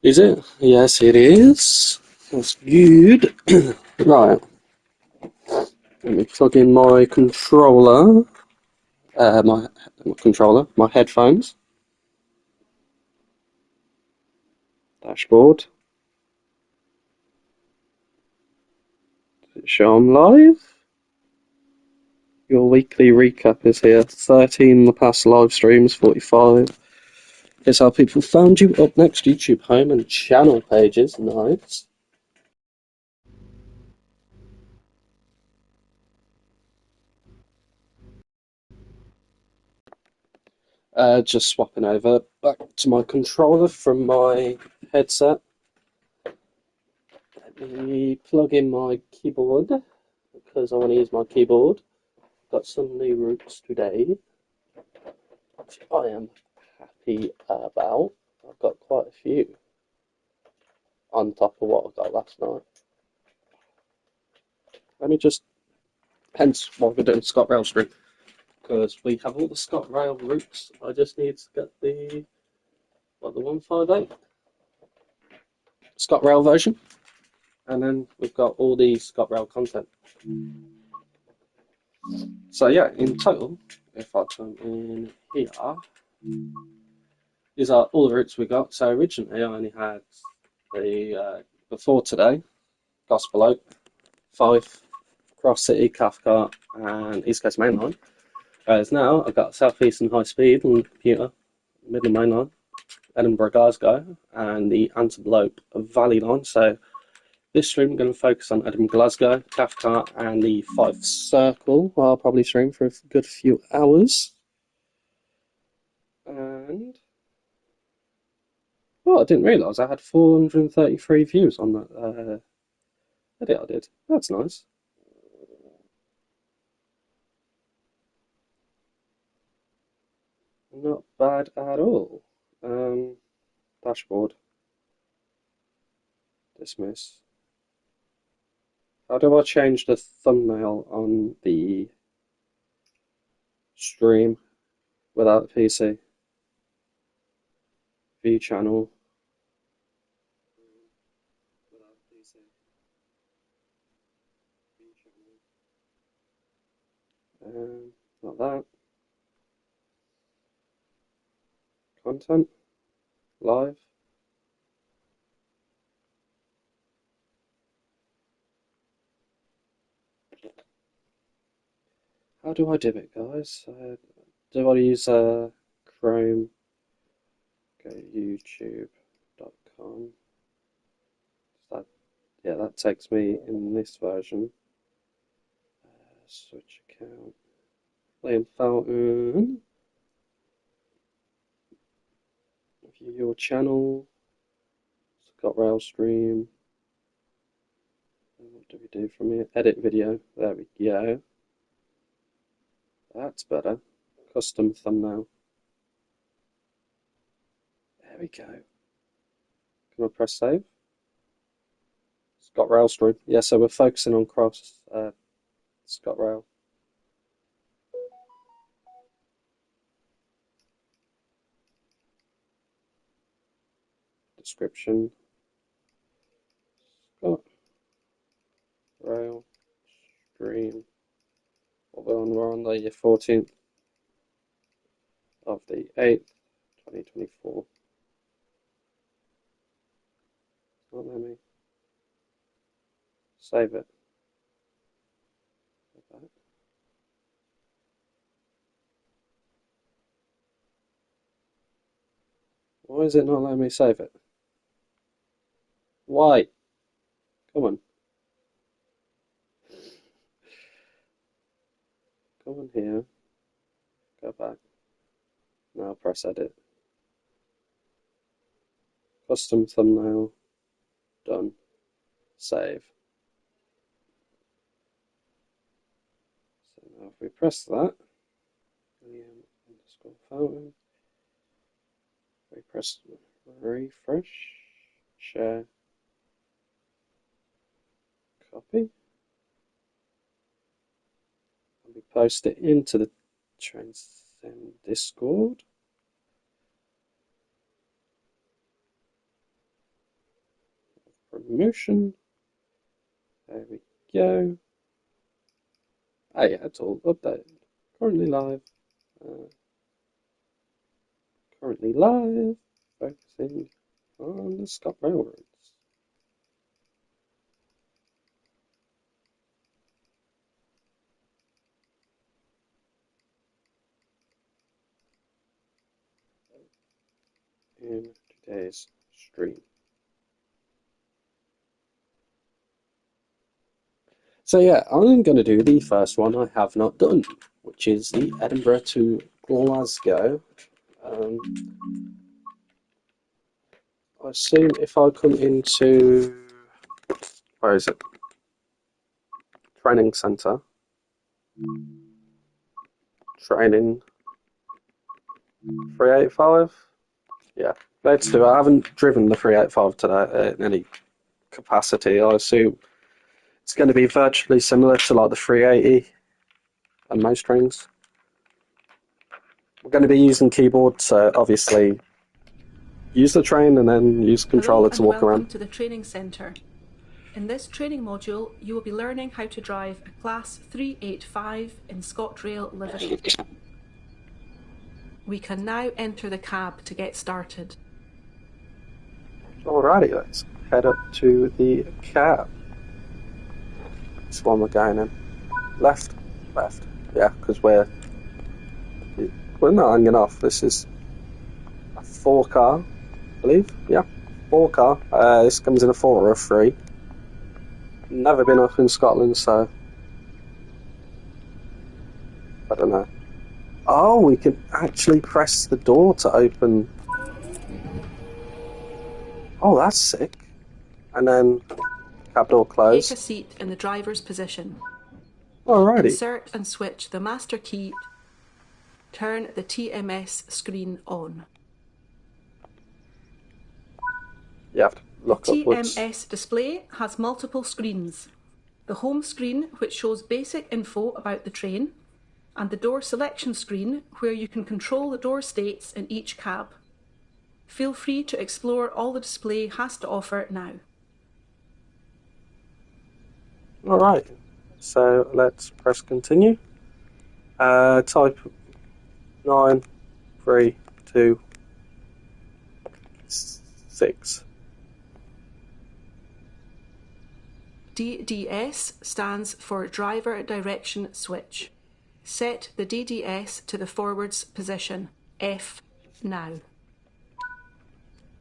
Is it? Yes, it is. That's good. Right, let me plug in my controller, my headphones, dashboard, show 'em live. Your weekly recap is here. 13 the past live streams, 45. Here's how people found you. Up next, YouTube home and channel pages. Nice. Just swapping over back to my controller from my headset. Let me plug in my keyboard because I want to use my keyboard. Got some new routes today, which I am happy about. I've got quite a few on top of what I got last night. Let me just, hence why we're doing ScotRail stream, because we have all the ScotRail routes. I just need to get the 158 ScotRail version, and then we've got all the ScotRail content. So yeah, in total, if I turn in here, these are all the routes we got. So originally I only had the before today, Gospel Oak, Fife, Cross City, Cathcart, and East Coast Main Line. Whereas now I've got South Eastern High Speed on the computer, Midland Main Line, Edinburgh Glasgow, and the Antelope Valley Line. So this stream I'm going to focus on Edinburgh Glasgow, Cathcart, and the Fife Circle. I'll probably stream for a good few hours. And well, I didn't realise I had 433 views on that edit I did. That's nice. Not bad at all. Dashboard. Dismiss. How do I change the thumbnail on the stream without the PC? View channel. Without the PC. View channel. Not that. Content. Live. How do I do it, guys? Do I use Chrome? Go YouTube.com. That, yeah, that takes me in this version. Switch account. Liam Fountain. View your channel. ScotRail stream. What do we do from here? Edit video. There we go. That's better. Custom thumbnail. There we go. Can I press save? ScotRail stream. Yeah, so we're focusing on cross ScotRail. Description. ScotRail stream. We're on the 14th of the 8th, 2024. Not let me save it. Why is it not letting me save it? Why? Come on. Come on here. Go back. Now press edit. Custom thumbnail. Done. Save. So now if we press that, Liam_Fountain, we press refresh, share, copy, and we post it into the Transcend Discord. promotion. There we go. Oh yeah, it's all updated. Currently live. Currently live. Focusing on the ScotRail routes. In today's stream. So yeah, I'm going to do the first one I have not done, which is the Edinburgh to Glasgow. I assume if I come into, where is it? Training Centre. Training 385. Yeah, let's do it. I haven't driven the 385 today in any capacity. I assume it's going to be virtually similar to like the 380 and most trains. We're going to be using keyboard, so obviously use the train and then use controller to walk around. Welcome to the training centre. In this training module, you will be learning how to drive a Class 385 in ScotRail livery. We can now enter the cab to get started. Alrighty, let's head up to the cab. This one we're going in. Left. Yeah, because we're not hanging off. This is a 4-car, I believe. Yeah, 4-car. This comes in a 4 or a 3. Never been up in Scotland, so I don't know. Oh, we can actually press the door to open. Oh, that's sick. And then cab door close. Take a seat in the driver's position. Alrighty. Insert and switch the master key. Turn the TMS screen on. You have to look upwards. The TMS display has multiple screens. The home screen, which shows basic info about the train, and the door selection screen, where you can control the door states in each cab. Feel free to explore all the display has to offer now. Alright, so let's press continue. Type 9, 3, 2, 6. DDS stands for Driver Direction Switch. Set the DDS to the forwards position, F, now.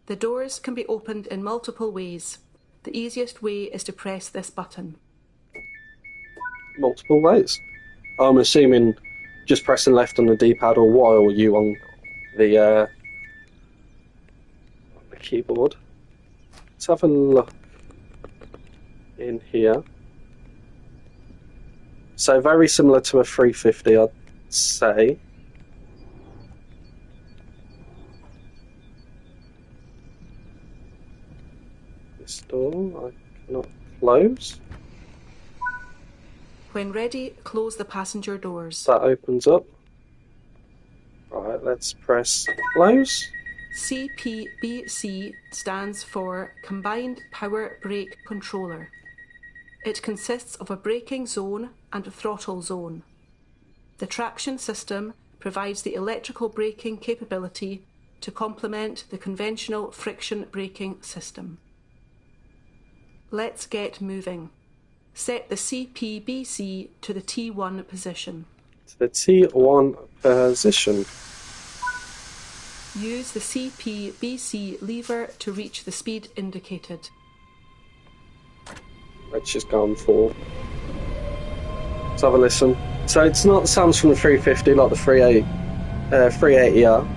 The doors can be opened in multiple ways. The easiest way is to press this button. Multiple ways. I'm assuming just pressing left on the D-pad or Y or U on the keyboard. Let's have a look in here. So very similar to a 350, I'd say. This door I cannot close. When ready, close the passenger doors. That opens up. Right, let's press close. CPBC stands for Combined Power Brake Controller. It consists of a braking zone and a throttle zone. The traction system provides the electrical braking capability to complement the conventional friction braking system. Let's get moving. Set the CPBC to the T1 position. To the T1 position. Use the CPBC lever to reach the speed indicated. Let's just go on 4. Let's have a listen. So it's not the sounds from the 350 like the 380R.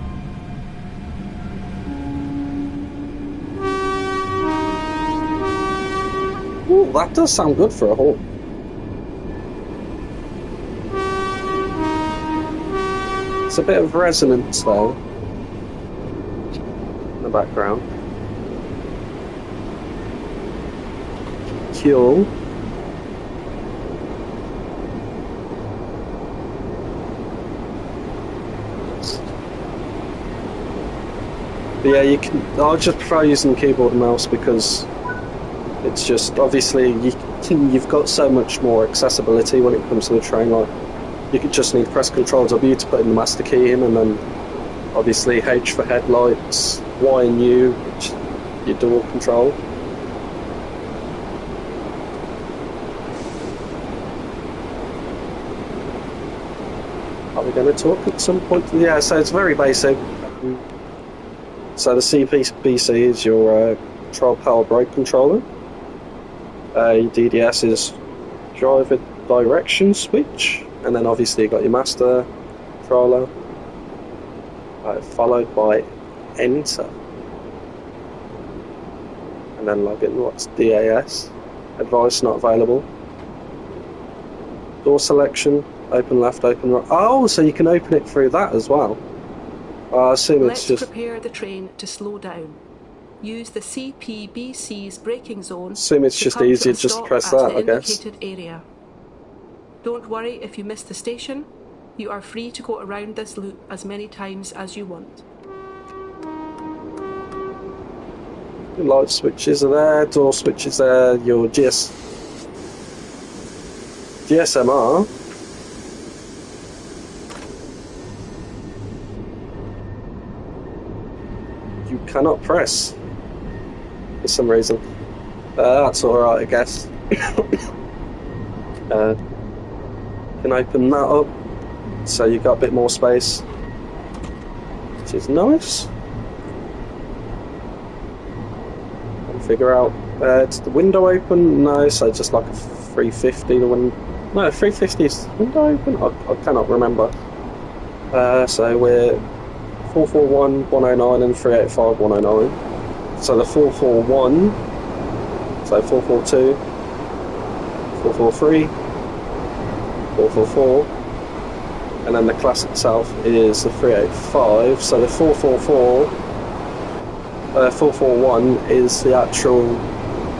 Ooh, that does sound good for a horn. It's a bit of resonance though in the background. Cool. But yeah, you can. I just prefer using the keyboard and mouse because It's just obviously you've got so much more accessibility when it comes to the train. Like you could just need to press Control W to put in the master key in, and then obviously H for headlights, Y and U, which your door control. Are we going to talk at some point? Yeah, so it's very basic. So the CPBC is your control power brake controller. Your DDS is driver direction switch, and then obviously you got your master controller, followed by enter, and then log in. What's DAS? Advice not available. Door selection, open left, open right. Oh, so you can open it through that as well. I assume it's just... Let's prepare the train to slow down. Use the CPBC's braking zone. Assume it's just easier just to press that, I guess. Indicated area. Don't worry if you miss the station. You are free to go around this loop as many times as you want. Your light switches are there, door switches there, your GSMR. You cannot press for some reason. That's alright, I guess. Can open that up so you've got a bit more space, which is nice. And figure out, it's the window open? No, so just like a 350. No, 350 is window open? I cannot remember. So we're 441, 109 and 385, 109. So the 441, so 442, 443, 444, and then the class itself is the 385. So the 444, 441 is the actual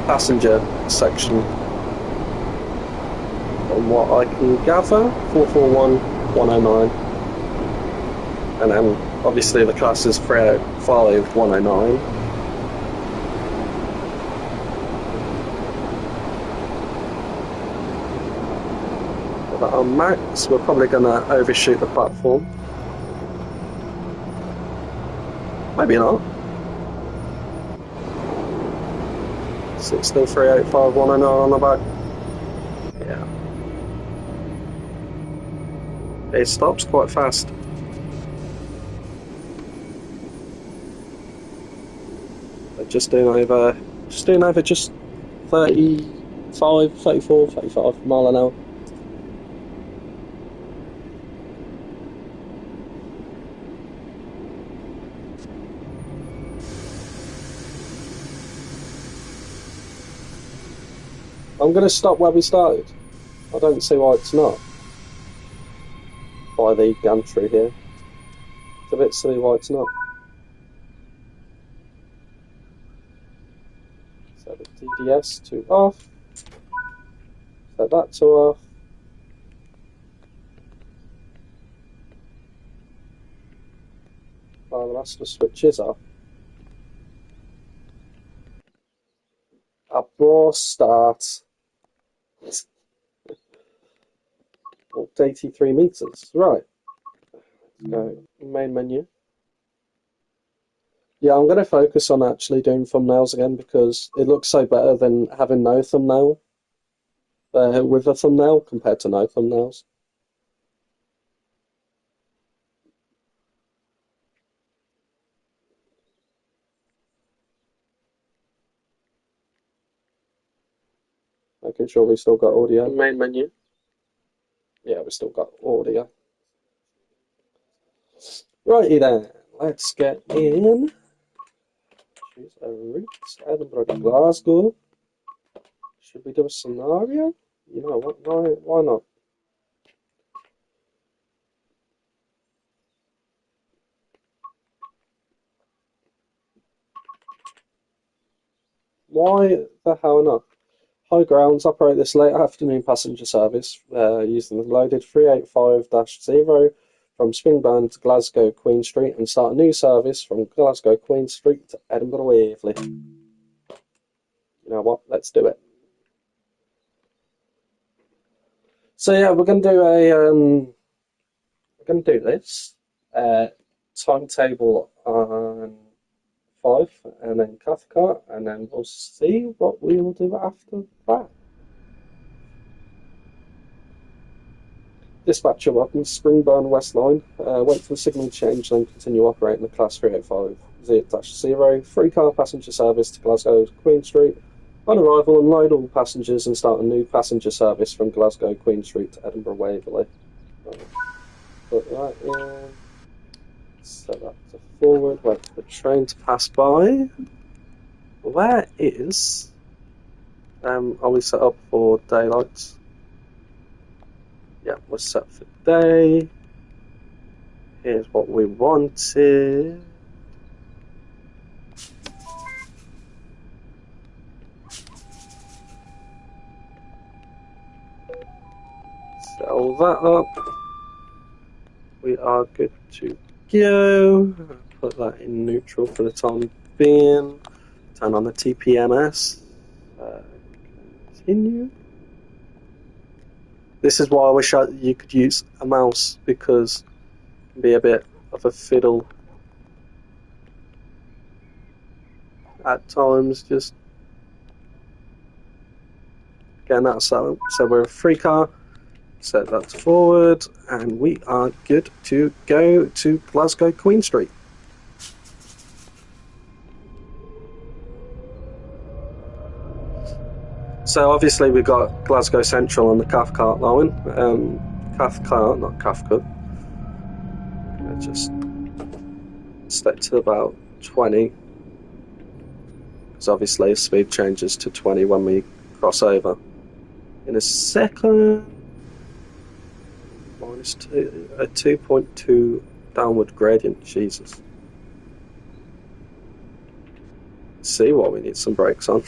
passenger section. From what I can gather, 441, 109, and then obviously the class is 385, 109. But on max, we're probably going to overshoot the platform. Maybe not. So it's still 385, 109 on the back. Yeah. It stops quite fast. Just doing over 35, 34, 35 mile an hour. I'm going to stop where we started. I don't see why it's not. By the gantry here. It's a bit silly why it's not. So the DDS to off. Set that to off. Oh, the master switch is off. Abort start. 83 meters. Right. Let's go main menu. Yeah, I'm going to focus on actually doing thumbnails again because it looks so better than having no thumbnail with a thumbnail compared to no thumbnails. Making sure we still got audio. Main menu. Yeah, we still got audio. Righty then, let's get in. Choose a route. Edinburgh to Glasgow. Should we do a scenario? You know what? Why not? Why the hell not? High Grounds operate this late afternoon passenger service using the loaded 385-0 from Springburn to Glasgow Queen Street and start a new service from Glasgow Queen Street to Edinburgh Waverley. You You know what? Let's do it. So yeah, we're going to do this timetable on 5, and then Cathcart, and then we'll see what we will do after that. Dispatcher, welcome to Springburn West Line. Wait for the signal change, then continue operating the Class 385 Z-0. Free car passenger service to Glasgow Queen Street. On arrival, unload all passengers and start a new passenger service from Glasgow Queen Street to Edinburgh Waverley. Put that in. Set that to forward. Wait for the train to pass by. Where is? Are we set up for daylight? Yeah, we're set for day. Here's what we wanted. Set all that up. We are good to go. Put that in neutral for the time being. Turn on the TPMS. Continue. This is why I wish you could use a mouse, because it can be a bit of a fiddle at times, just getting that set up. So we're a free car, set that to forward, and we are good to go to Glasgow Queen Street. So obviously we've got Glasgow Central on the Cathcart line. Cathcart, not Cathcart. Just stick to about 20, because obviously speed changes to 20 when we cross over. In a second, -2, a 2.2 downward gradient. Jesus. See what we need some brakes on.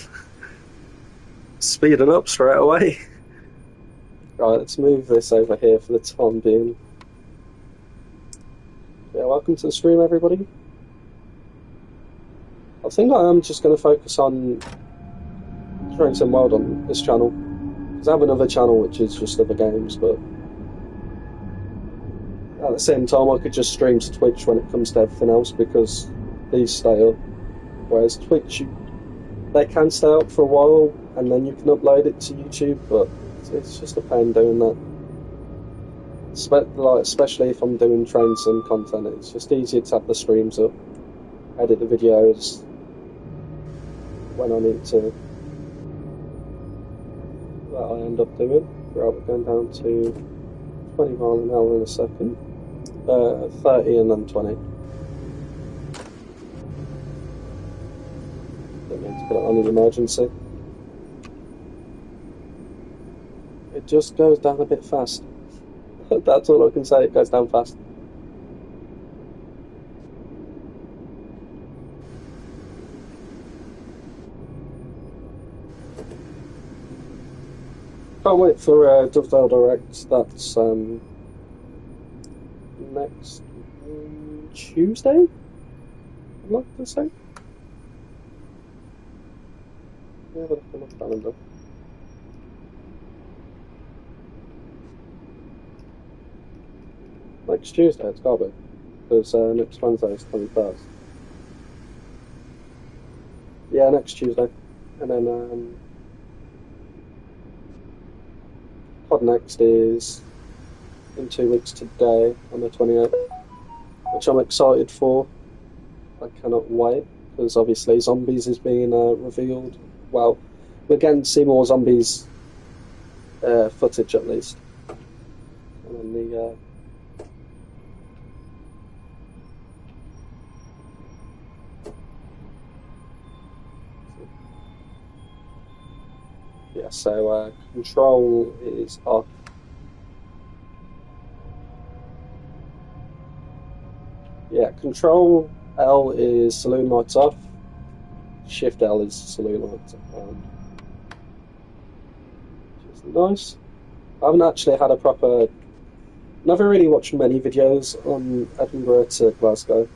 Speeding up straight away. Right, let's move this over here for the time being. Yeah, welcome to the stream, everybody. I think I am just going to focus on Trains and World on this channel, because I have another channel which is just other games, but at the same time I could just stream to Twitch when it comes to everything else, because these stay up, whereas Twitch, they can stay up for a while and then you can upload it to YouTube, but it's just a pain doing that. Especially if I'm doing train sim content, it's just easier to have the streams up, edit the videos when I need to. That I end up doing. Right, we're going down to 20 miles an hour in a second. 30 and then 20. Don't need to put it on an emergency. It just goes down a bit fast. That's all I can say, it goes down fast. Can't wait for Dovetail Direct. That's next Tuesday, I'd like to say. Yeah, look at my calendar. Next Tuesday, it's got to be, because next Wednesday is 21st. Yeah, next Tuesday. And then Pod Next is in 2 weeks today, on the 28th, which I'm excited for. I cannot wait, because obviously Zombies is being revealed. Well, we're getting to see more Zombies footage at least. And then the yeah, so Control is off. Yeah, Control L is saloon lights off. Shift L is saloon lights on. Which is nice. I haven't actually had a proper. Never really watched many videos on Edinburgh to Glasgow.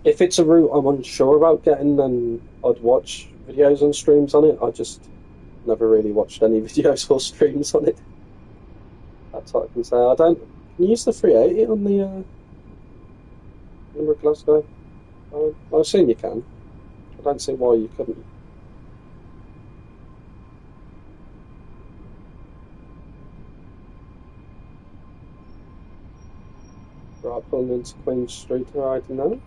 If it's a route I'm unsure about getting, then I'd watch videos and streams on it. I just never really watched any videos or streams on it. That's what I can say. I don't. Can you use the 380 on the Glasgow? I assume you can. I don't see why you couldn't. Right, pulling into Queen Street right now.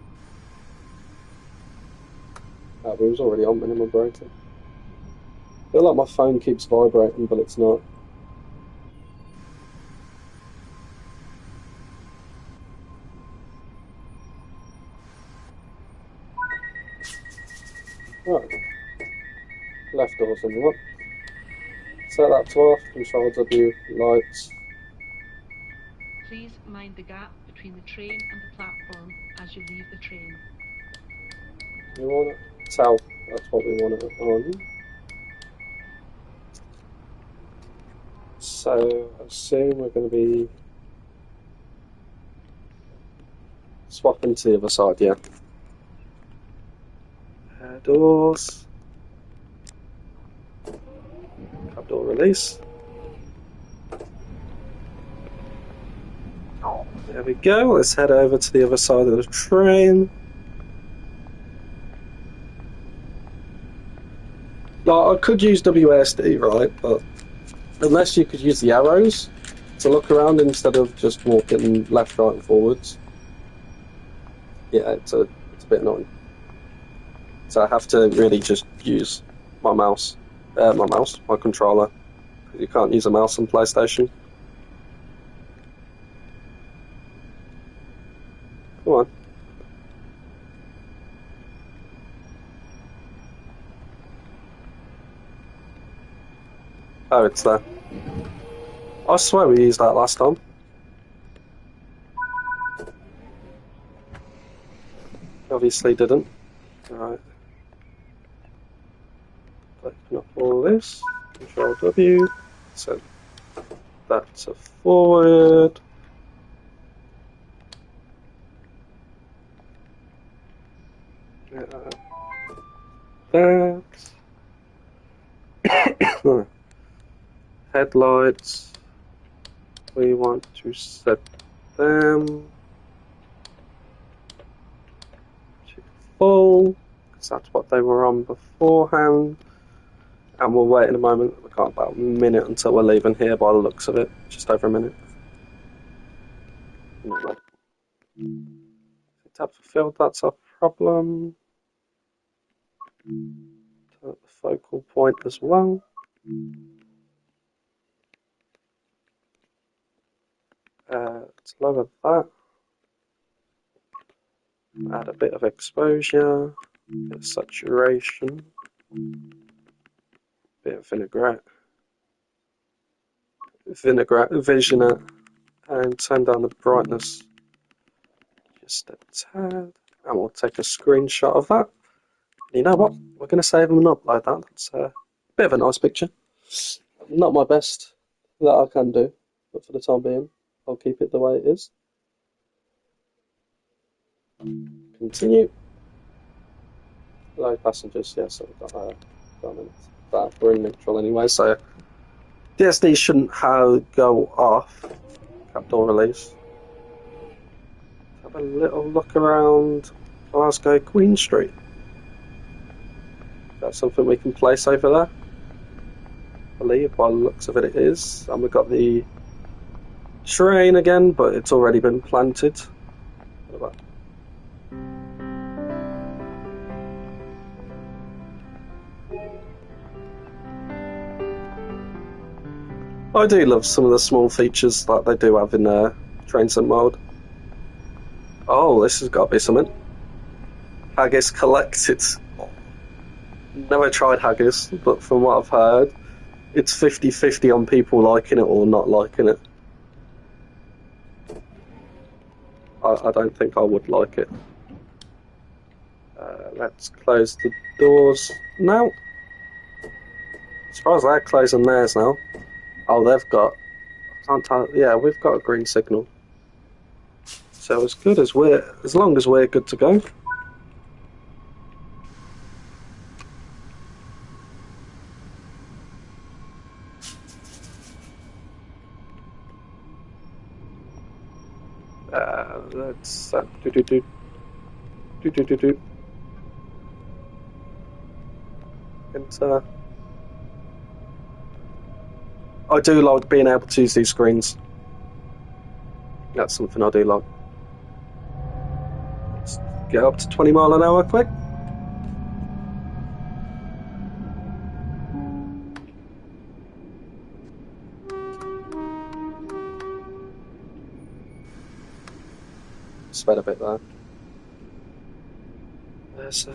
We was already on minimum braking. I feel like my phone keeps vibrating, but it's not. Right, left door's unlocked. Set that to off, control W, lights. Please mind the gap between the train and the platform as you leave the train. You want it? Tell, that's what we want it on. So, I assume we're going to be swapping to the other side, yeah. Doors. Cab door release. There we go, let's head over to the other side of the train. Like, I could use WASD, right, but unless you could use the arrows to look around instead of just walking left, right and forwards. Yeah, it's a bit annoying. So I have to really just use my my controller. You can't use a mouse on PlayStation. Come on. Oh, it's there. I swear we used that last time. Obviously didn't. Alright. Open up all this. Control W. So that's a forward. That. Headlights. We want to set them to full, because that's what they were on beforehand. And we'll wait in a moment. We've got about a minute until we're leaving here by the looks of it. Just over a minute. Not bad. Tab fulfilled, that's our problem. Turn up the focal point as well. Let's lower that. Add a bit of exposure, bit of saturation, bit of vinaigrette, visionette, and turn down the brightness just a tad. And we'll take a screenshot of that. You know what? We're going to save them and upload that. That's a bit of a nice picture. Not my best that I can do, but for the time being, I'll keep it the way it is. Continue. Low passengers, yeah, so we've got that. We're in neutral anyway, so DSD shouldn't go off. Cab door release. Have a little look around Glasgow Queen Street. That's something we can place over there. I believe by the looks of it is. And we've got the train again, but it's already been planted. What about? I do love some of the small features that they do have in Train Sim mode. Oh, this has got to be something. Haggis collected. Never tried haggis, but from what I've heard, it's 50-50 on people liking it or not liking it. I don't think I would like it. Let's close the doors now. As far as they're closing theirs now. Oh, they've got. I can't tell. Yeah, we've got a green signal. So as long as we're good to go. Let's do do do do do do do. Enter. I do like being able to use these screens. That's something I do like. Let's get up to 20 mile an hour quick. Sped a bit there. So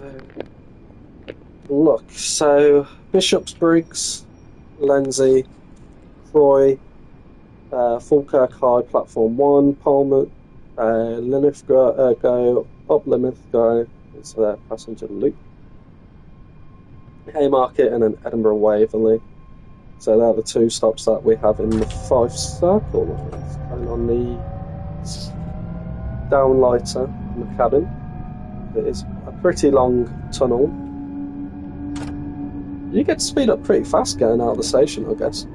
Bishopsbriggs, Lenzie, Croy, Falkirk High, Platform 1, Palmer, Linlithgow go, up Linlithgow, it's their passenger loop, Haymarket, and then Edinburgh Waverley. So they're the two stops that we have in the Fife Circle. It's going on the downlighter in the cabin. It is a pretty long tunnel. You get to speed up pretty fast getting out of the station, I guess.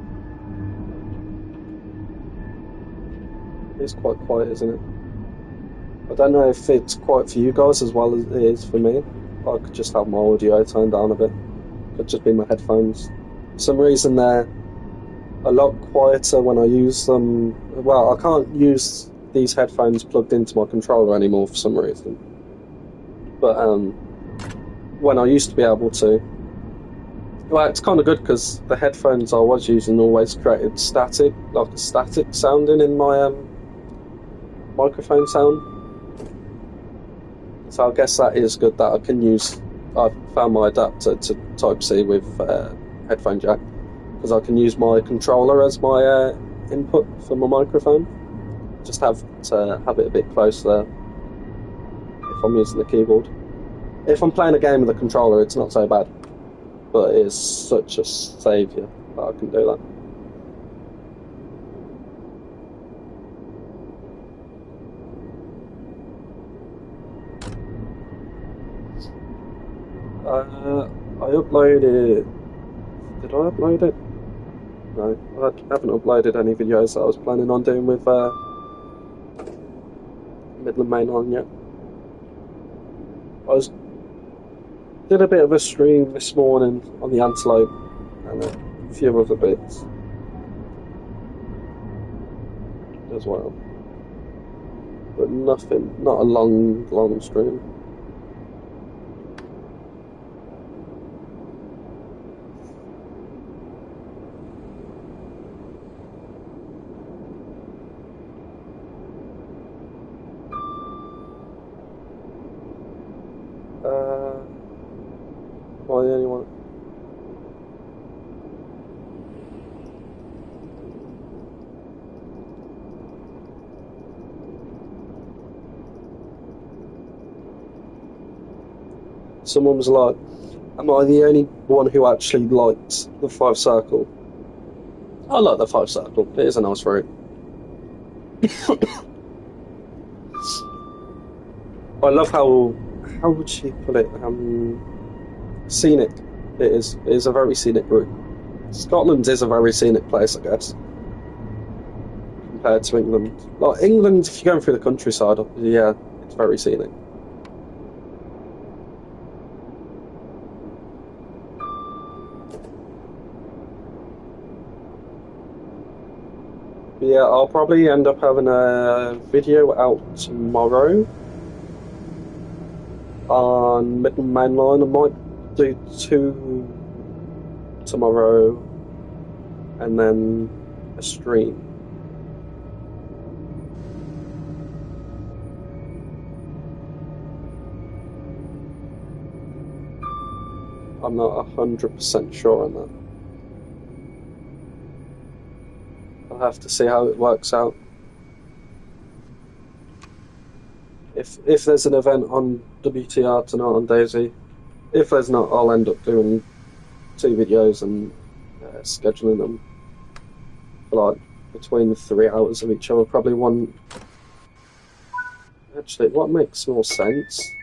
It's quite quiet, isn't it? I don't know if it's quiet for you guys as well as it is for me. I could just have my audio turned down a bit. Could just be my headphones. For some reason they're a lot quieter when I use them. Well, I can't use these headphones plugged into my controller anymore for some reason. But when I used to be able to, well, it's kind of good because the headphones I was using always created static, like a static sounding in my microphone sound. So I guess that is good that I can use. I've found my adapter to Type-C with headphone jack because I can use my controller as my input for my microphone. Just have to have it a bit closer if I'm using the keyboard. If I'm playing a game with the controller, it's not so bad, but it is such a saviour that I can do that. I uploaded. Did I upload it? No, I haven't uploaded any videos that I was planning on doing with Midland Main Line yet. Did a bit of a stream this morning on the Antelope and a few other bits as well, but nothing, not a long stream. Am I the only one? Someone was like, am I the only one who actually likes the Five Circle? I like the Five Circle. It is a nice route. I love how would she put it? Scenic. It is. It is a very scenic route. Scotland is a very scenic place, I guess, compared to England. Like England, if you're going through the countryside, yeah, it's very scenic. Yeah, I'll probably end up having a video out tomorrow on Midland Main Line. I might do 2 tomorrow and then a stream. I'm not 100% sure on that. I'll have to see how it works out. If there's an event on WTR tonight on Daisy, if there's not, I'll end up doing 2 videos and scheduling them for like between 3 hours of each other. Probably one. Actually, what makes more sense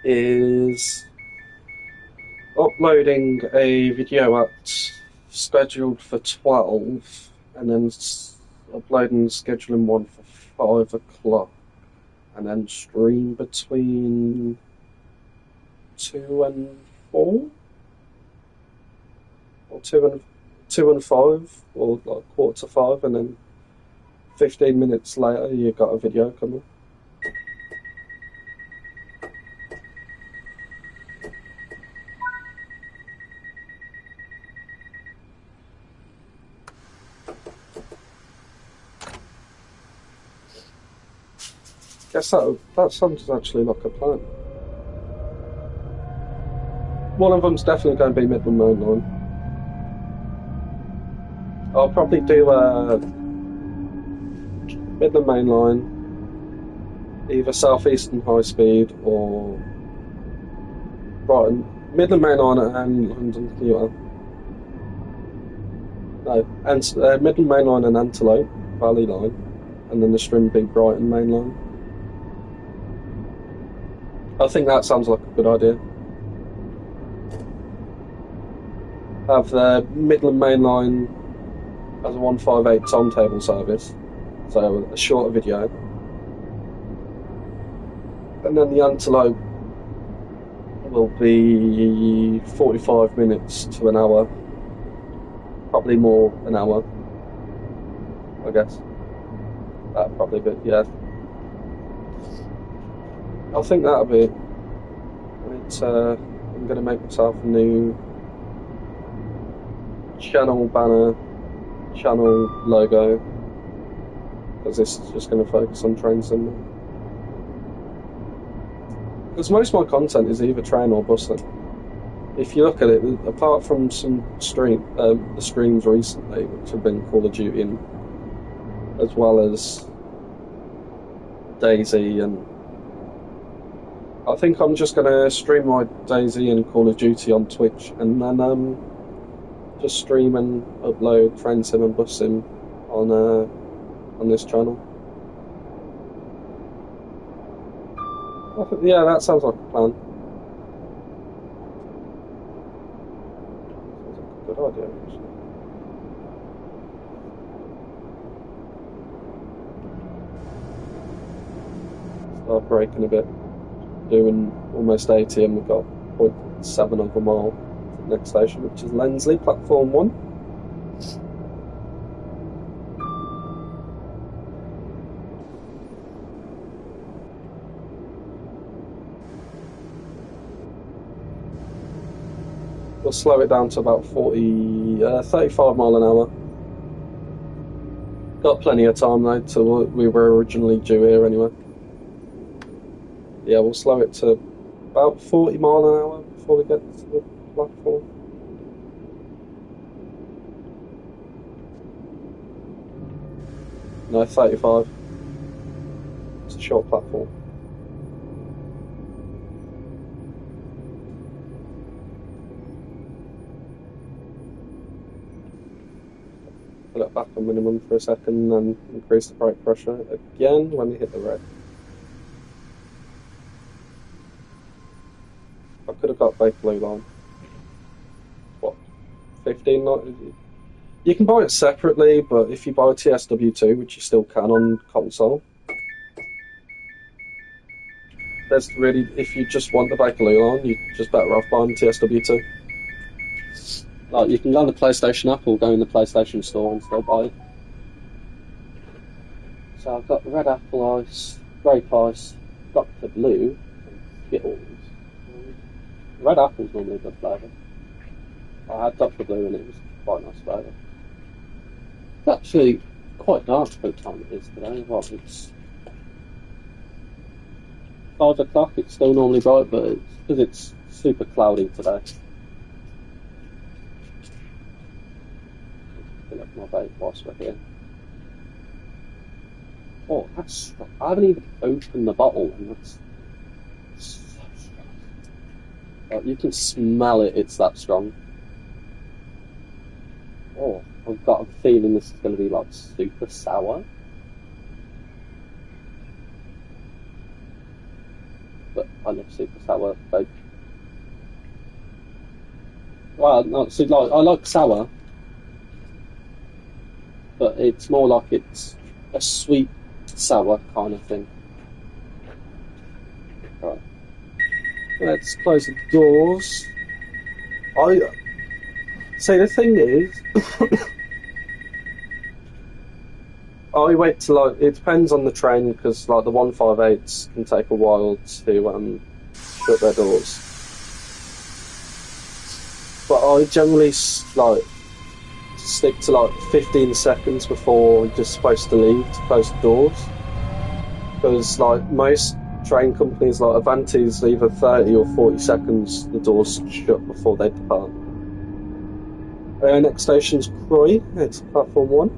is uploading a video at scheduled for 12 and then uploading and scheduling one for 5 o'clock, and then stream between 2 and 4, or 2 and 5, or like 4:45, and then 15 minutes later you got a video coming. Guess that sounds actually like a plan. One of them's definitely going to be Midland Main Line. I'll probably do Midland Main Line, either South Eastern High Speed or Brighton. Midland Main Line and London Commuter. No, and Midland Main Line and Antelope Valley Line, and then the stream be Brighton Main Line. I think that sounds like a good idea. Have the Midland Main Line as a 158 timetable service, so a shorter video. And then the Antelope will be 45 minutes to an hour. Probably more an hour, I guess. That'd probably be, yeah. I think that'll be it. I'm going to make myself a new channel banner, channel logo, because this is just going to focus on train cinema. Because most of my content is either train or busing. If you look at it, apart from some the streams recently, which have been Call of Duty, and as well as Daisy, and I think I'm just going to stream my Daisy and Call of Duty on Twitch, and then just stream and upload train sim and bus sim on this channel. Yeah, that sounds like a plan. Sounds like a good idea, actually. Start braking a bit. Doing almost 80, and we've got 0.7 of a mile to the next station, which is Lensley, platform 1. We'll slow it down to about 35 mile an hour. Got plenty of time though, till we were originally due here anyway. Yeah, we'll slow it to about 40 mile an hour before we get to the platform. No, 35. It's a short platform. Put it back on minimum for a second, and then increase the brake pressure again when we hit the red. I could have got Bakerloo line. What? 15? You can buy it separately, but if you buy TSW2, which you still can on console, there's really, if you just want the Bakerloo line, you're just better off buying TSW2. Like, you can go on the PlayStation app or go in the PlayStation store and still buy it. So I've got Red Apple Ice, Grape Ice, Dr. Blue, and Skittles. Red Apple's normally a good flavour. I had Dr. Blue and it was quite a nice flavour. It's actually quite dark for the time it is today. What, it's 5 o'clock, it's still normally bright, but it's because it's super cloudy today. Fill up my vape whilst we're here. Oh, that's... I haven't even opened the bottle, and that's so strong. Like, you can smell it, it's that strong. Oh, I've got a feeling this is going to be like super sour. But I love super sour vape. Well, no, so like, I like sour, but it's more like it's a sweet sour kind of thing. Right. Let's close the doors. The thing is, I wait till it depends on the train because like the 158s can take a while to shut their doors. But I generally stick to like 15 seconds before you're supposed to leave to close the doors. Because like most train companies like Avanti's either 30 or 40 seconds the doors shut before they depart. Our next station's Croy, it's platform 1.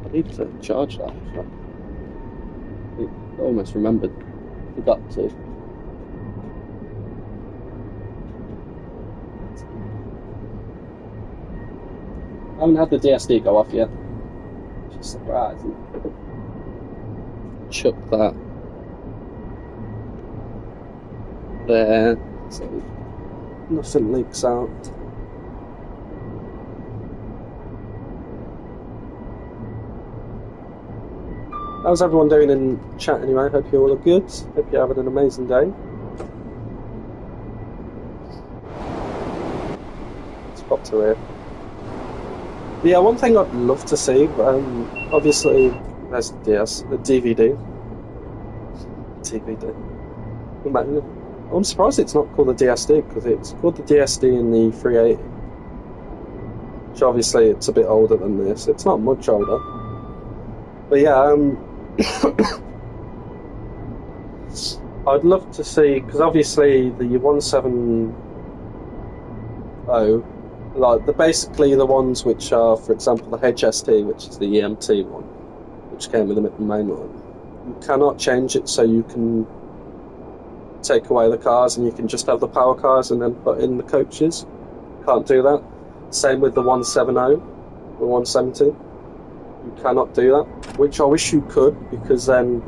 I need to charge that. I almost remembered. Forgot to. I haven't had the DSD go off yet. Just surprising. Chuck that there so nothing leaks out. How's everyone doing in chat anyway? Hope you all are good. Hope you're having an amazing day. Let's pop to here. Yeah, one thing I'd love to see, obviously there's the DVD. I'm surprised it's not called the DSD because it's called the DSD in the 380. Which obviously it's a bit older than this. It's not much older. But yeah, I'd love to see, because obviously the 170, like basically the ones which are, for example, the HST, which is the EMT one, which came with the main line, you cannot change it so you can take away the cars and you can just have the power cars and then put in the coaches. Can't do that. Same with the 170, the 170. You cannot do that, which I wish you could, because then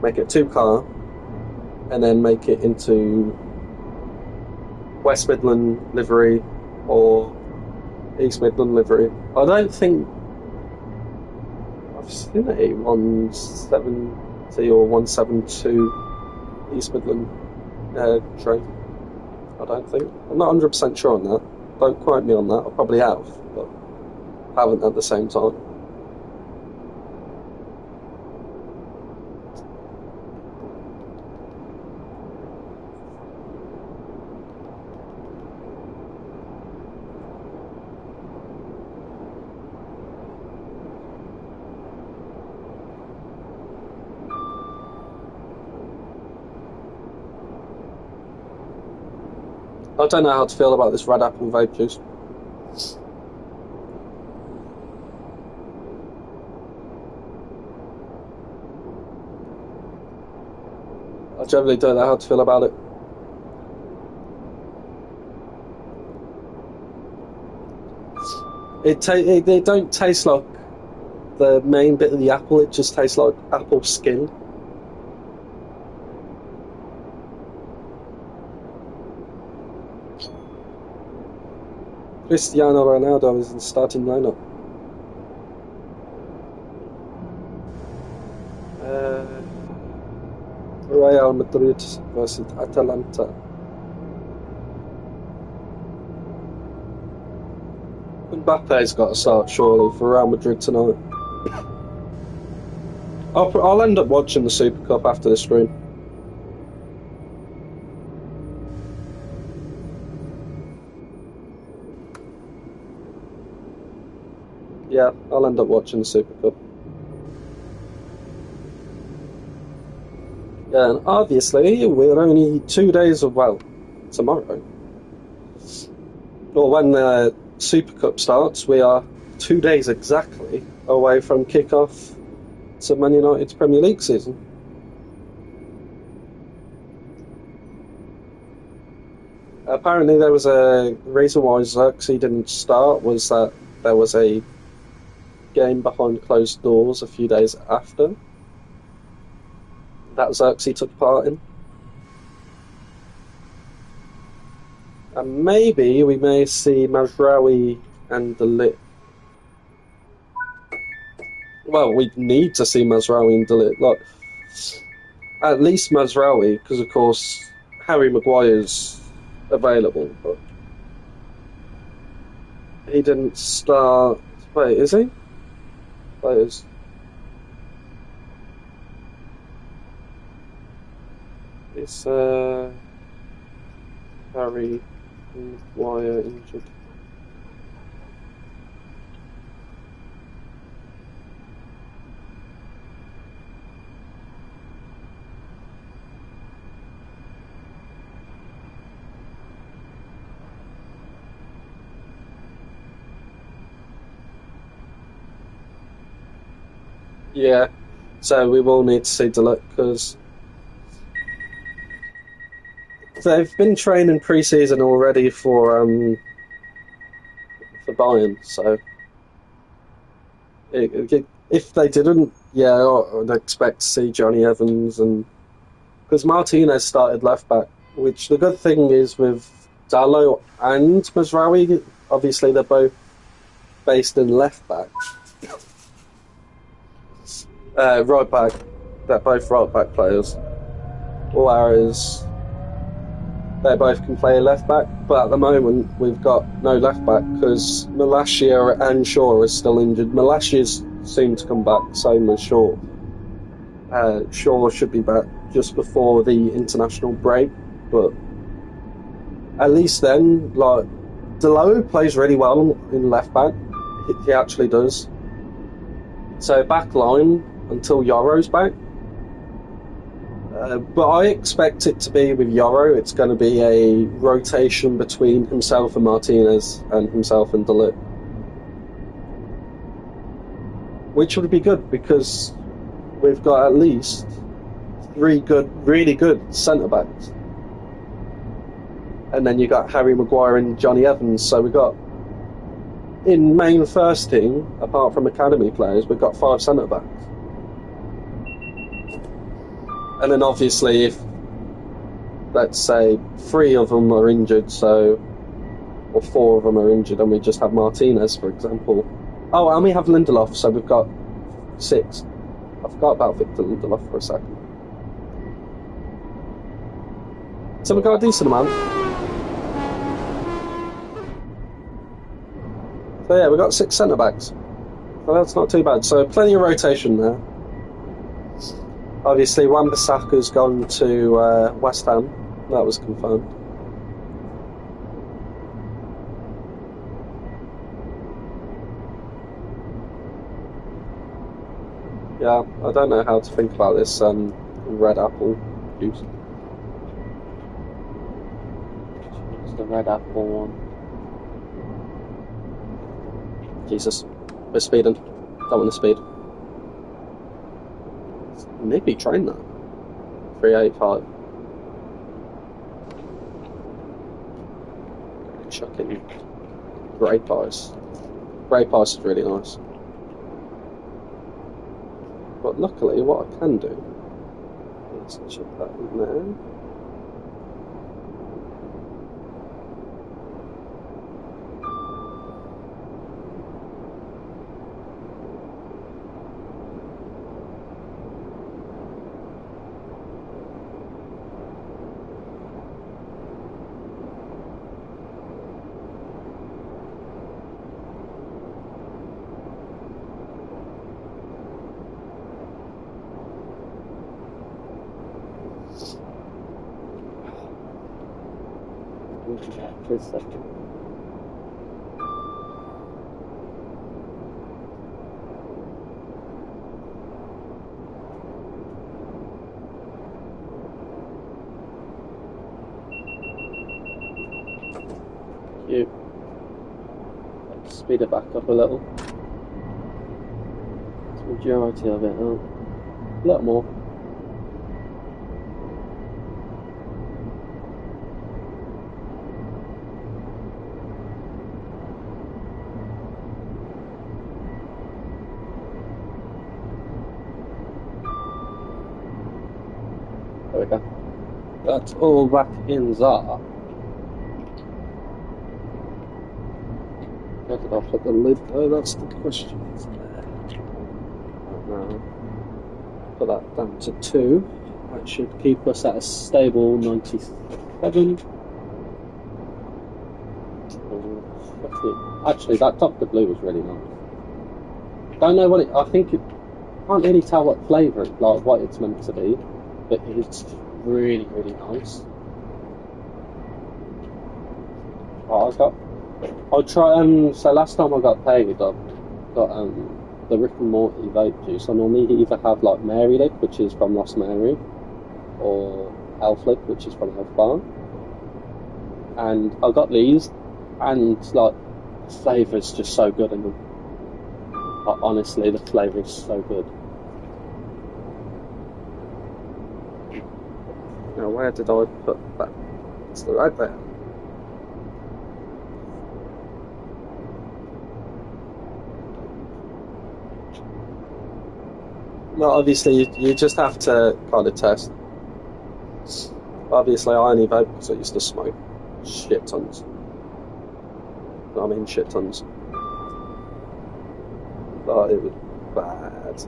make it 2-car and then make it into West Midland livery or East Midland livery. I don't think I've seen a 170 or 172 East Midland train. I don't think. I'm not 100% sure on that. Don't quote me on that. I probably have, but haven't at the same time. I don't know how to feel about this red apple vape juice. I generally don't know how to feel about it. They don't taste like the main bit of the apple, it just tastes like apple skin. Cristiano Ronaldo is in the starting lineup. Real Madrid versus Atalanta. Mbappe's got to start surely for Real Madrid tonight. I'll end up watching the Super Cup after this stream. Yeah, I'll end up watching the Super Cup. Yeah, and obviously we're only 2 days tomorrow. Or when the Super Cup starts, we are 2 days exactly away from kick-off to Man United's Premier League season. Apparently there was a reason why Xerxes didn't start, was that there was a game behind closed doors a few days after that Xerxes took part in. And maybe we may see Mazraoui and Dalit. Well, we need to see Mazraoui and Dalit. Like, at least Mazraoui, because of course Harry Maguire's available, but he didn't start. Wait, is he? Players. It's Harry Maguire injured. Yeah, so we will need to see Deluxe because they've been training pre-season already for Bayern. So if they didn't, yeah, I would expect to see Johnny Evans and because Martinez started left back. Which the good thing is with Dalot and Mazraoui, obviously they're both based in left back. Right back, they're both right back players. Whereas they both can play left back, but at the moment we've got no left back because Malacia and Shaw are still injured. Malacia's soon to come back, same as Shaw. Shaw should be back just before the international break, but at least then, like, Dalot plays really well in left back. He actually does. So back line until Yoro's back. But I expect it to be with Yoro. It's going to be a rotation between himself and Martinez and himself and Delit. Which would be good because we've got at least 3 good, really good centre-backs. And then you got Harry Maguire and Johnny Evans. So we've got, in main first team, apart from academy players, we've got 5 centre-backs. And then obviously if, let's say, 3 of them are injured, or 4 of them are injured, and we just have Martinez, for example. Oh, and we have Lindelof, so we've got 6. I forgot about Victor Lindelof for a second. So we've got a decent amount. So yeah, we've got 6 centre-backs. Well, that's not too bad. So plenty of rotation there. Obviously, Wan-Bissaka's gone to West Ham. That was confirmed. Yeah, I don't know how to think about this red apple juice. It's the red apple one. Jesus, we're speeding. Don't want to speed. Maybe train that. 385. Chucking grape ice. Grape ice is really nice. But luckily, what I can do is chuck that in there. For a second. Cute. Let's speed it back up a little. It's the majority of it, oh. A lot more. There we go. That's all back in there. Where did I put the lid though? That's the question. Now, put that down to 2. That should keep us at a stable 97. Actually, that Dr. Blue was really nice. Don't know what it. I think it. Can't really tell what flavour, like what it's meant to be, but it's really, really nice. Oh, I'll try. So last time I got paid, I got the Rick and Morty vape juice. I normally either have like Mary Lick, which is from Lost Mary, or Elf Lick, which is from Elf Bar. And I got these, and like the flavour's just so good in them. Like, honestly, the flavour is so good. Now, where did I put that? It's right there. Well, obviously, you just have to kind of test. Obviously, I only vape because I used to smoke shit tons. I mean, shit tons. But it was bad.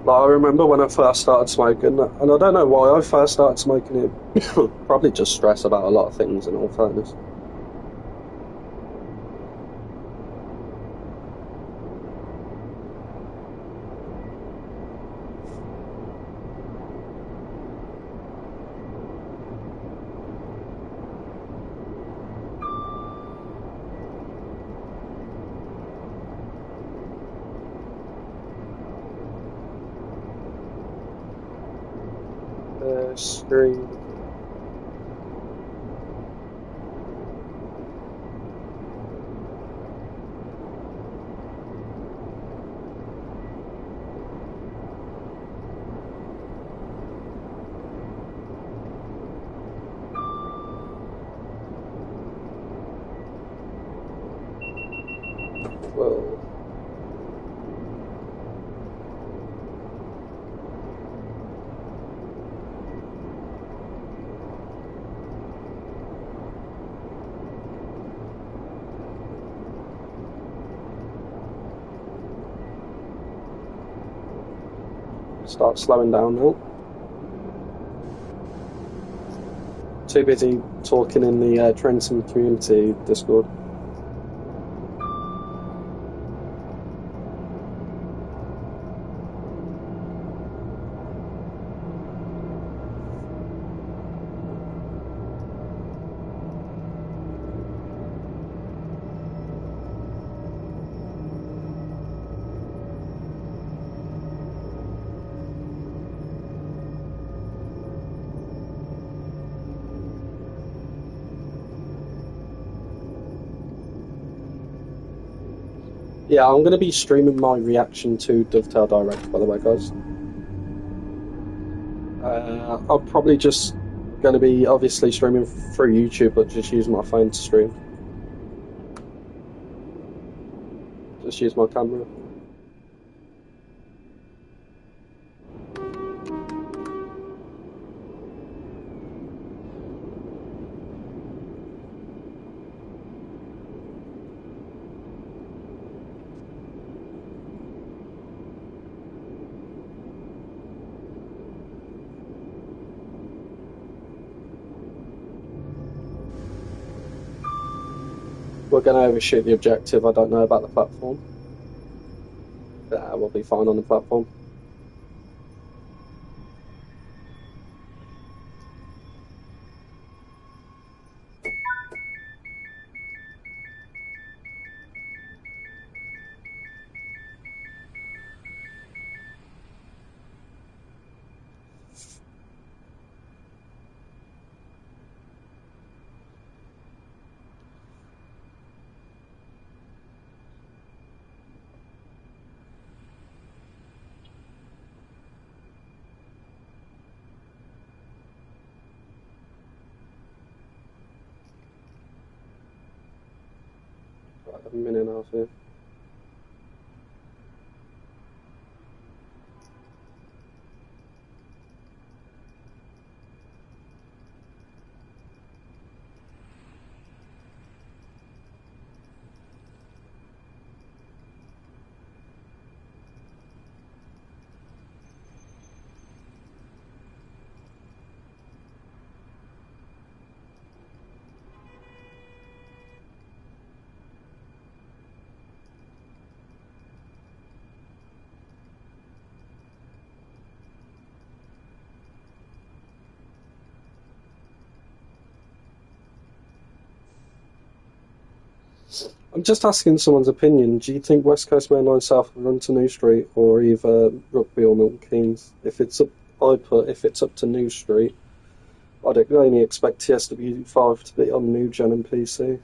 Like, I remember when I first started smoking, and I don't know why I first started smoking it. Probably just stress about a lot of things, in all fairness. Screen. Well, start slowing down now. Too busy talking in the Trenton community Discord. Yeah, I'm going to be streaming my reaction to Dovetail Direct, by the way, guys. I'm probably just going to be obviously streaming through YouTube, but just use my phone to stream. Just use my camera. We're going to overshoot the objective. I don't know about the platform. We'll be fine on the platform. Right, a minute and a half here. I'm just asking someone's opinion. Do you think West Coast Main Line South will run to New Street or either Rugby or Milton Keynes? If it's up to New Street, I'd only expect TSW4 to be on New Gen and PC.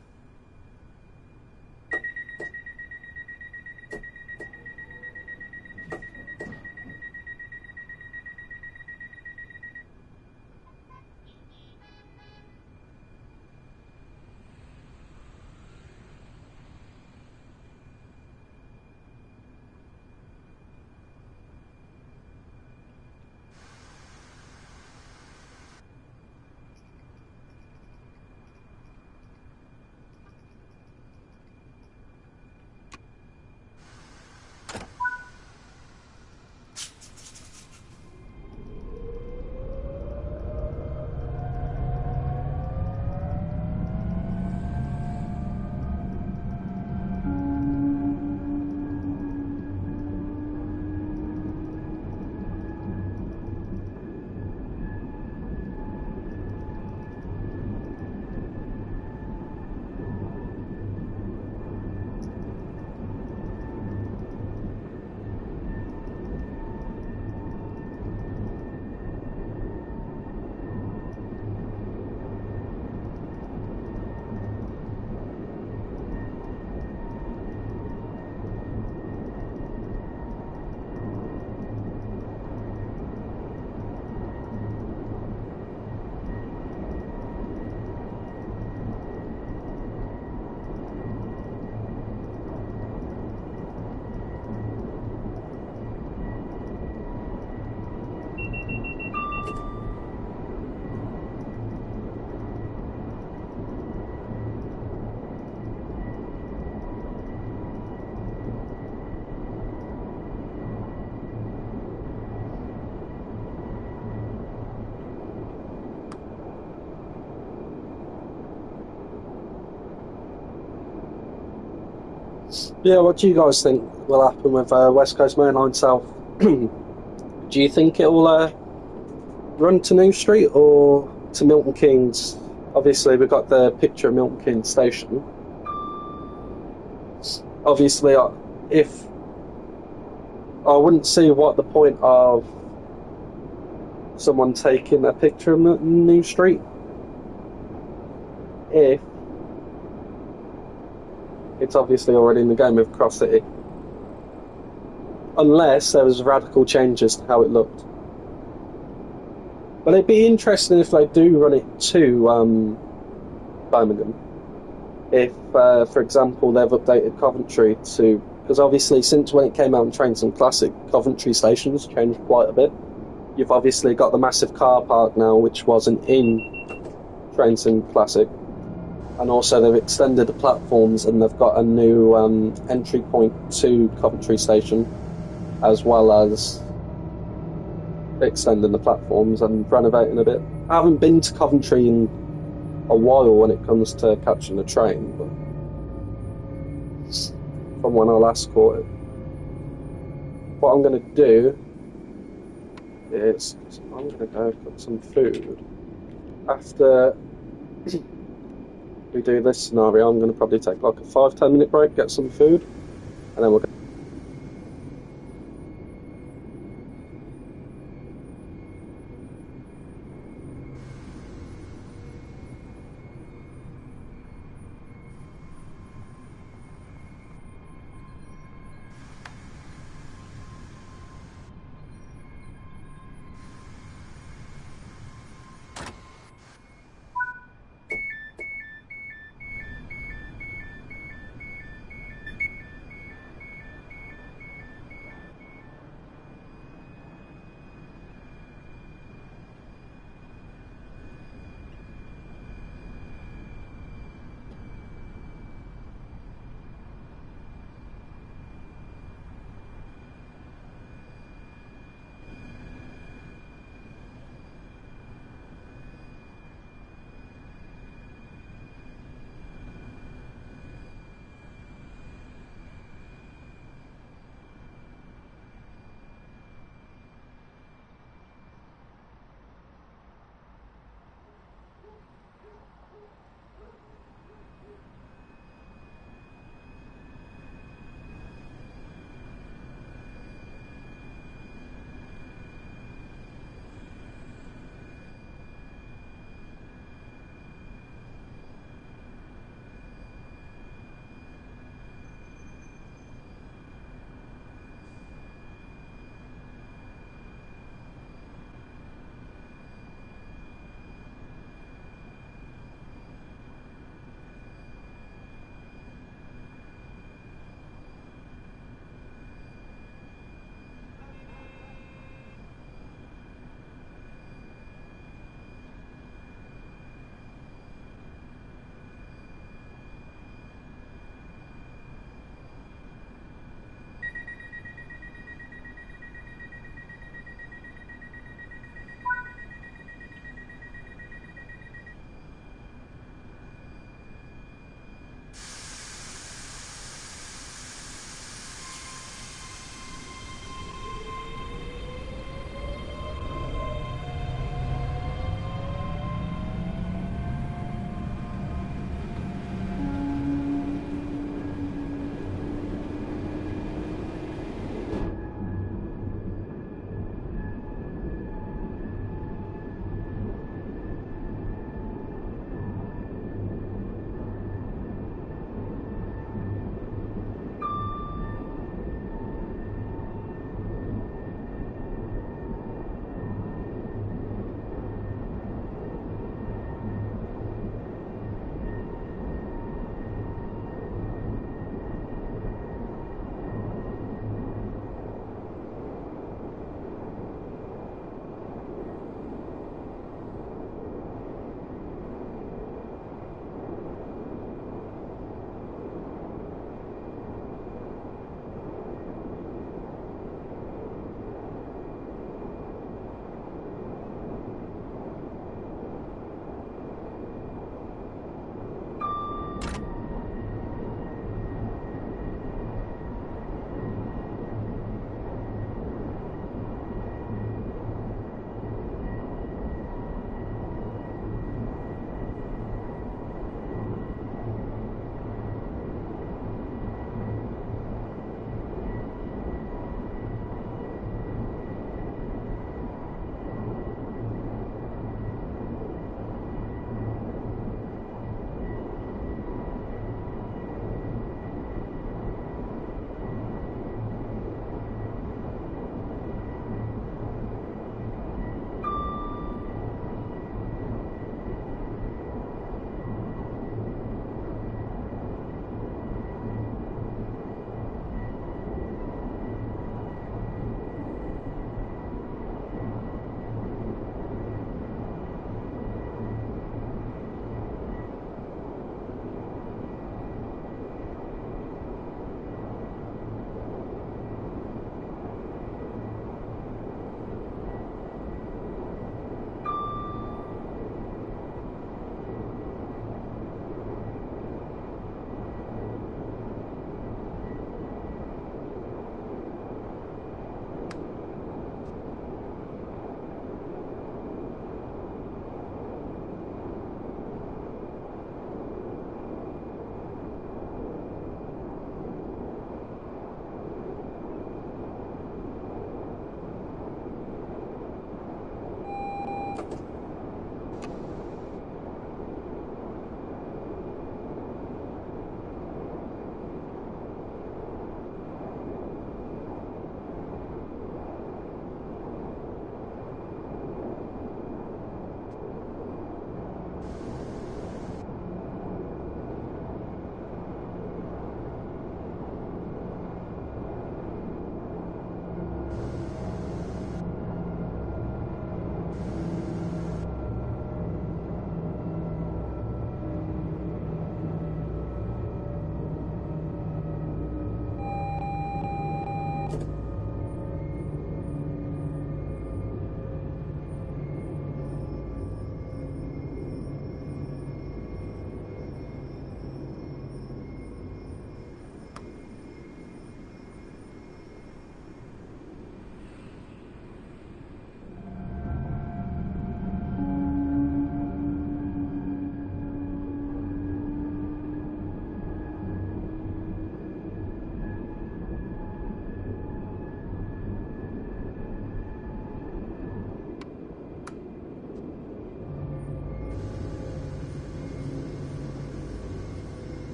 Yeah, what do you guys think will happen with West Coast Main Line South? Do you think it will run to New Street or to Milton Keynes? Obviously, we've got the picture of Milton Keynes Station. Obviously, if I wouldn't see what the point of someone taking a picture of New Street if it's obviously already in the game with Cross City, unless there was radical changes to how it looked. But it'd be interesting if they do run it to Birmingham. If, for example, they've updated Coventry to... Because obviously, since when it came out in Trains and Classic, Coventry station's changed quite a bit. You've obviously got the massive car park now, which wasn't in Trains and Classic. And also they've extended the platforms and they've got a new entry point to Coventry Station, as well as extending the platforms and renovating a bit. I haven't been to Coventry in a while when it comes to catching a train, but from when I last caught it. What I'm going to do is I'm going to go get some food. After we do this scenario, I'm going to probably take like a 5-10 minute break, get some food, and then we'll go.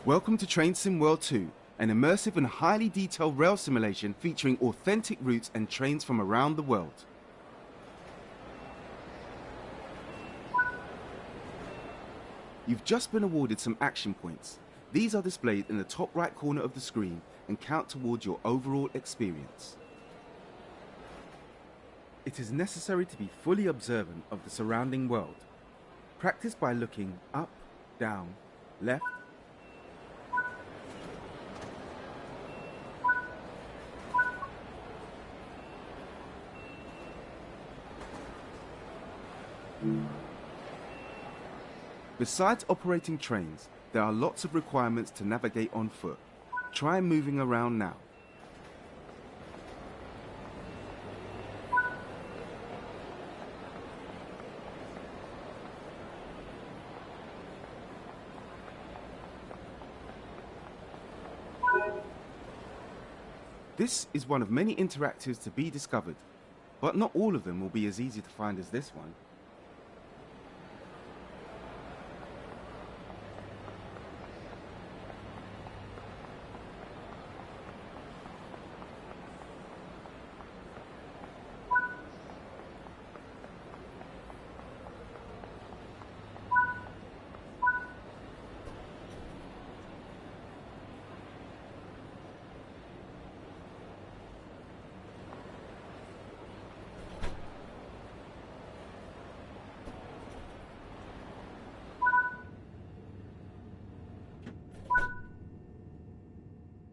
Welcome to Train Sim World 2, an immersive and highly detailed rail simulation featuring authentic routes and trains from around the world. You've just been awarded some action points. These are displayed in the top right corner of the screen and count towards your overall experience. It is necessary to be fully observant of the surrounding world. Practice by looking up, down, left, Besides operating trains, there are lots of requirements to navigate on foot. Try moving around now. This is one of many interactives to be discovered, but not all of them will be as easy to find as this one.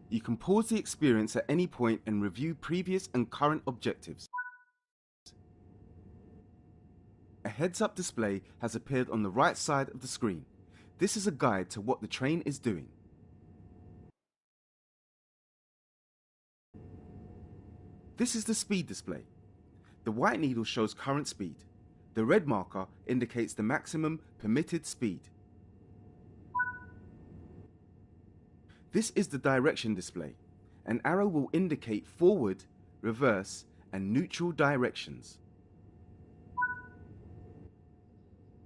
You can pause the experience at any point and review previous and current objectives. A heads-up display has appeared on the right side of the screen. This is a guide to what the train is doing. This is the speed display. The white needle shows current speed. The red marker indicates the maximum permitted speed. This is the direction display. An arrow will indicate forward, reverse, and neutral directions.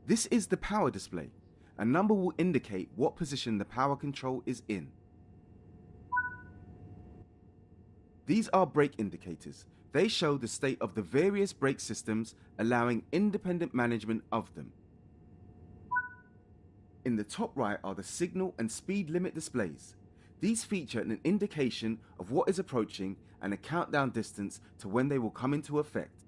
This is the power display. A number will indicate what position the power control is in. These are brake indicators. They show the state of the various brake systems, allowing independent management of them. In the top right are the signal and speed limit displays. These feature an indication of what is approaching and a countdown distance to when they will come into effect.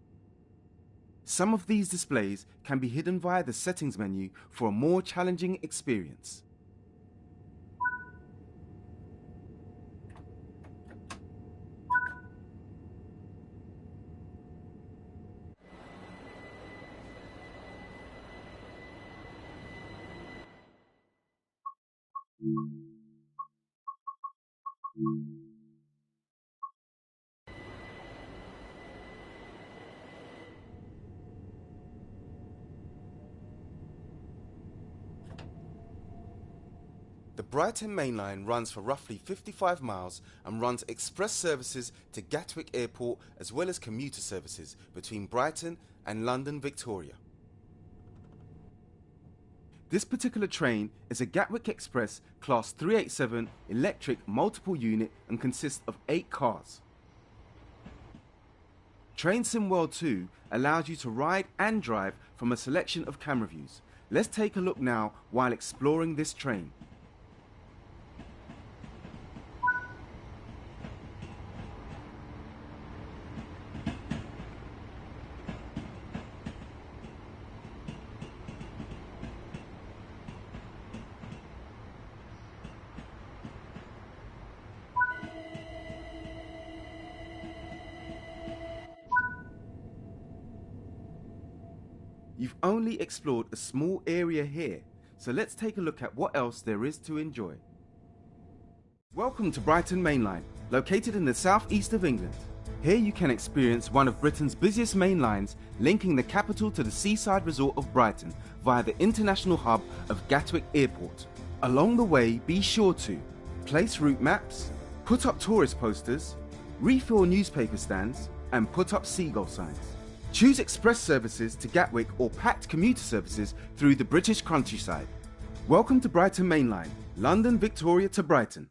Some of these displays can be hidden via the settings menu for a more challenging experience. Brighton Main Line runs for roughly 55 miles and runs express services to Gatwick Airport as well as commuter services between Brighton and London Victoria. This particular train is a Gatwick Express Class 387 electric multiple unit and consists of 8 cars. Train Sim World 2 allows you to ride and drive from a selection of camera views. Let's take a look now while exploring this train. You've only explored a small area here, so let's take a look at what else there is to enjoy. Welcome to Brighton Main Line, located in the southeast of England. Here you can experience one of Britain's busiest main lines, linking the capital to the seaside resort of Brighton via the international hub of Gatwick Airport. Along the way, be sure to place route maps, put up tourist posters, refill newspaper stands, and put up seagull signs. Choose express services to Gatwick or packed commuter services through the British countryside. Welcome to Brighton Main Line, London Victoria to Brighton.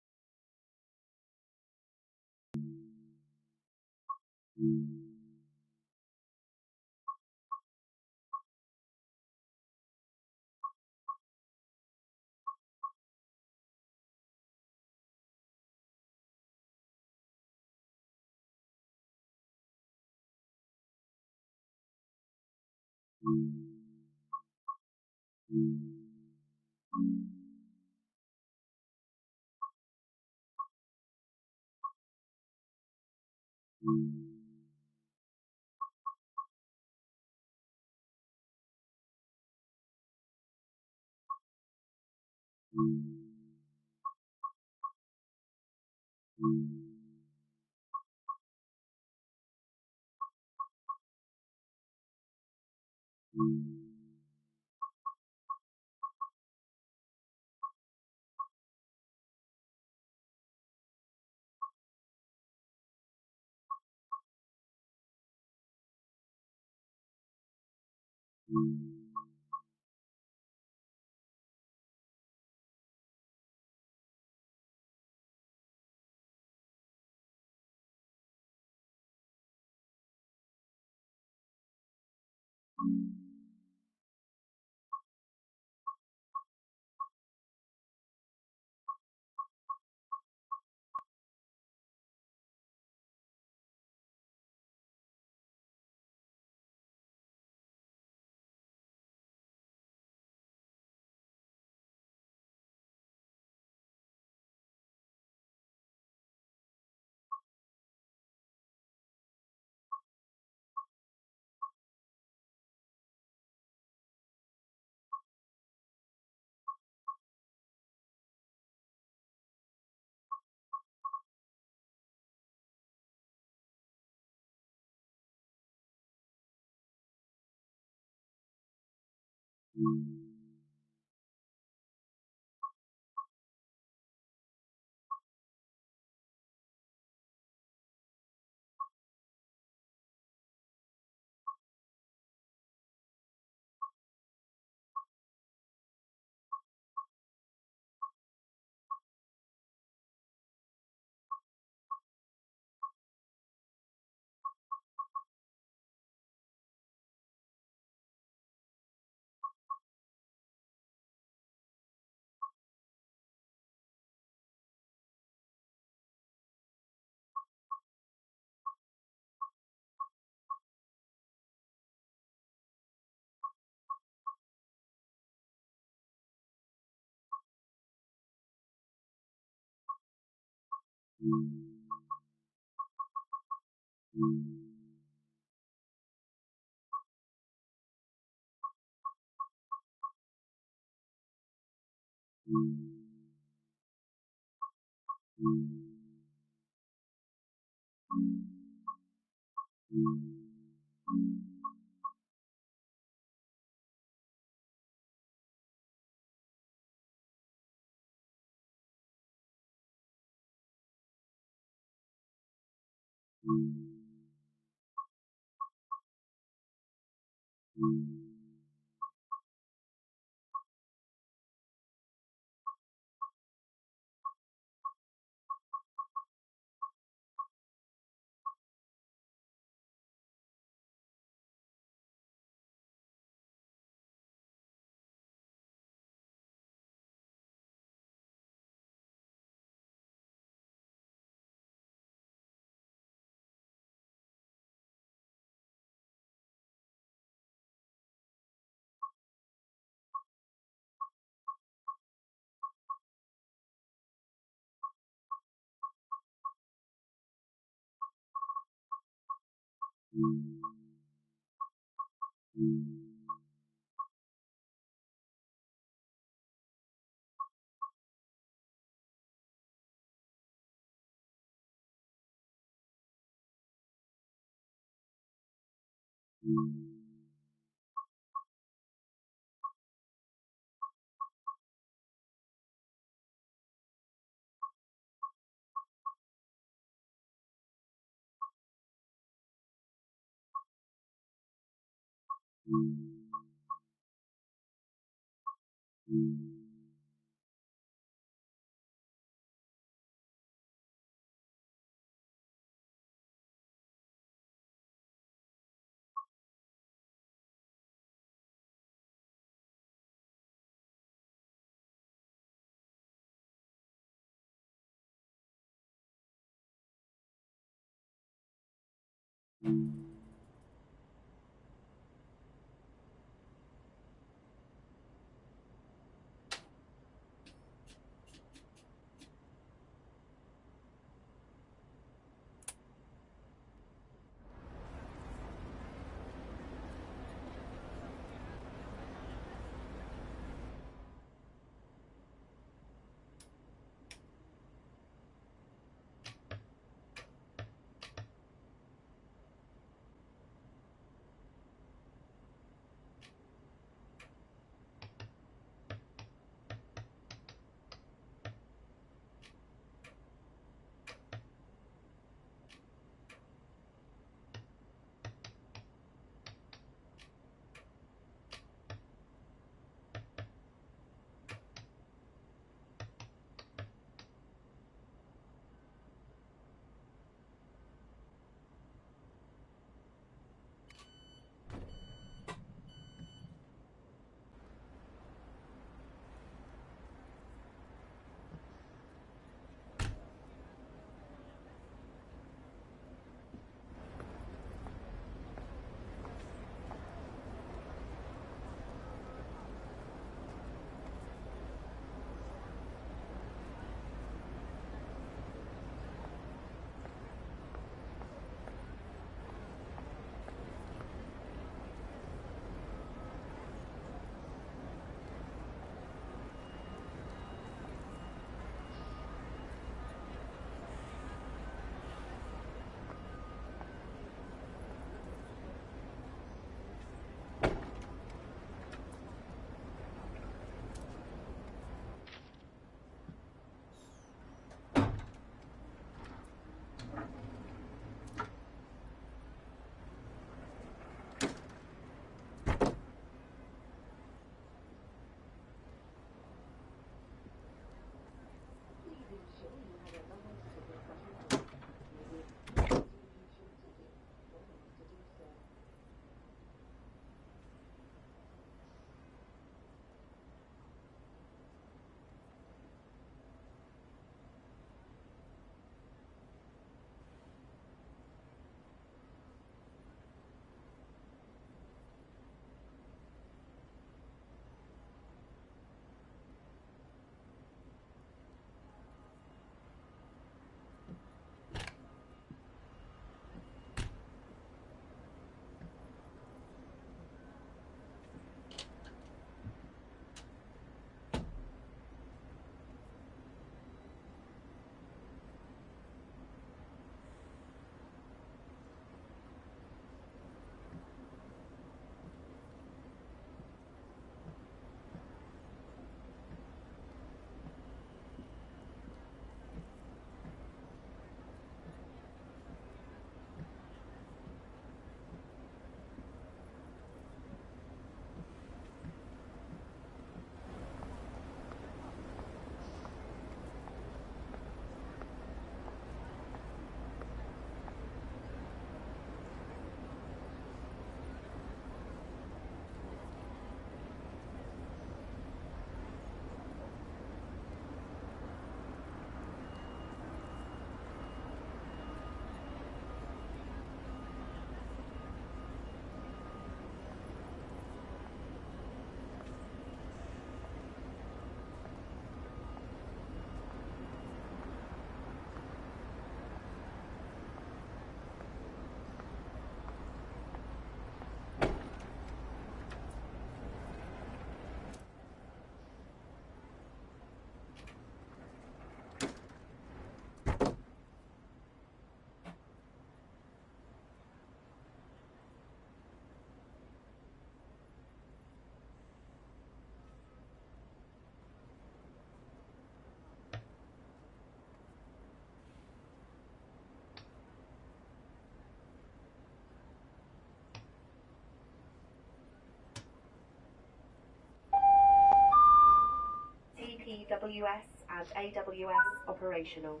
TSW4 and AWS operational.